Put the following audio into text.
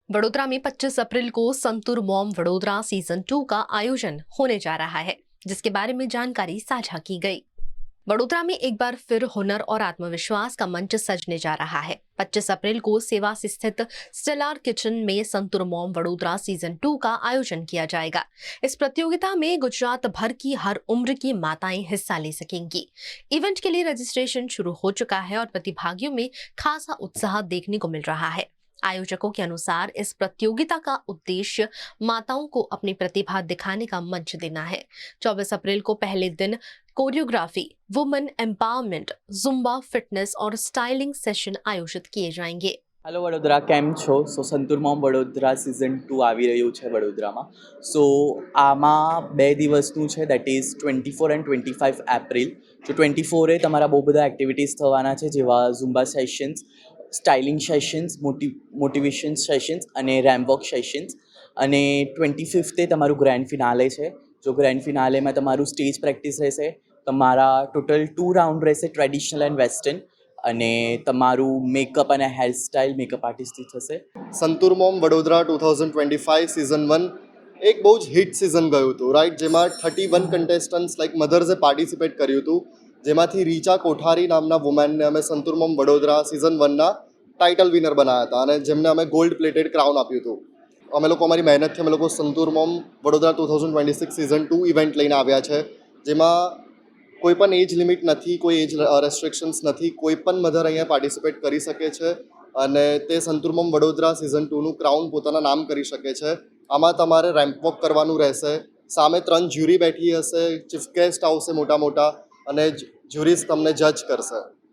वडोदरा में 25 अप्रैल को santoor mom Vadodara season 2 का आयोजन होने जा रहा है, जिसके बारे में जानकारी साझा की गई। वडोदरा में एक बार फिर हुनर और आत्मविश्वास का मंच सजने जा रहा है। 25 अप्रैल को सेवास स्थित स्टेलार किचन में संतूर मॉम वडोदरा सीजन 2 का आयोजन किया जाएगा। इस प्रतियोगिता में गुजरात भर की हर उम्र की माताएं हिस्सा ले सकेंगी। इवेंट के लिए रजिस्ट्रेशन शुरू हो चुका है और प्रतिभागियों में खासा उत्साह देखने को मिल रहा है। आयोजकों के अनुसार इस प्रतियोगिता का उद्देश्य माताओं को अपनी प्रतिभा दिखाने का मंच देना है। 24 अप्रैल को पहले दिन choreography, women empowerment, Zumba, fitness और स्टाइलिंग सेशन आयोजित किए जाएंगे। हेलो वडोदरा, केम छो? संतूर मॉम वडोदरा सीजन 2 આવી રહ્યું છે વડોદરામાં. સો આમાં 2 દિવસનું છે, દેટ ઇઝ 24 એન્ડ 25 એપ્રિલ. જો 24 તમારા બહુ બધા એક્ટિવિટીઝ થવાના છે, જેવા ઝુમ્બા sessions, styling sessions, motivation sessions અને રેમ્પ વોક સેશન્સ. અને 25 તમારું ગ્રેન્ડ ફિનાલે છે. જો ગ્રેન્ડ ફિનાલેમાં તમારું સ્ટેજ પ્રેક્ટિસ રહેશે. તમારા ટોટલ 2 રાઉન્ડ રહેશે, ટ્રેડિશનલ એન્ડ વેસ્ટર્ન. અને તમારું મેકઅપ અને હેરસ્ટાઇલ મેકઅપ આર્ટિસ્ટથી થશે. સંતૂર મોમ વડોદરા 2025 સિઝન 1 એક બહુ જ હિટ સિઝન ગયું હતું, રાઈટ? જેમાં 31 કન્ટેસ્ટન્ટ્સ લાઈક મધર્સે પાર્ટિસિપેટ કર્યું હતું, જેમાંથી રીચા કોઠારી નામના વુમેનને અમે સંતૂર મોમ વડોદરા સિઝન 1ના ટાઇટલ વિનર બનાવ્યા હતા અને જેમને અમે ગોલ્ડ પ્લેટેડ ક્રાઉન આપ્યું હતું. અમે લોકો અમારી મહેનતથી અમે લોકો santoor mom Vadodara 2026 season 2 event લઈને આવ્યા છે, જેમાં કોઈ પણ એજ લિમિટ નથી, કોઈ એજ રેસ્ટ્રિક્શન્સ નથી, કોઈ પણ મધર અહીંયા પાર્ટિસિપેટ કરી શકે છે અને તે સંતૂર મોમ વડોદરા સિઝન 2નું ક્રાઉન પોતાના નામ કરી શકે છે. આમાં તમારે રેમ્પ વોક કરવાનું રહેશે, સામે 3 જ્યુરી બેઠી હશે, ચીફ ગેસ્ટ આવશે મોટા મોટા અને જ્યુરીઝ તમને જજ કરશે.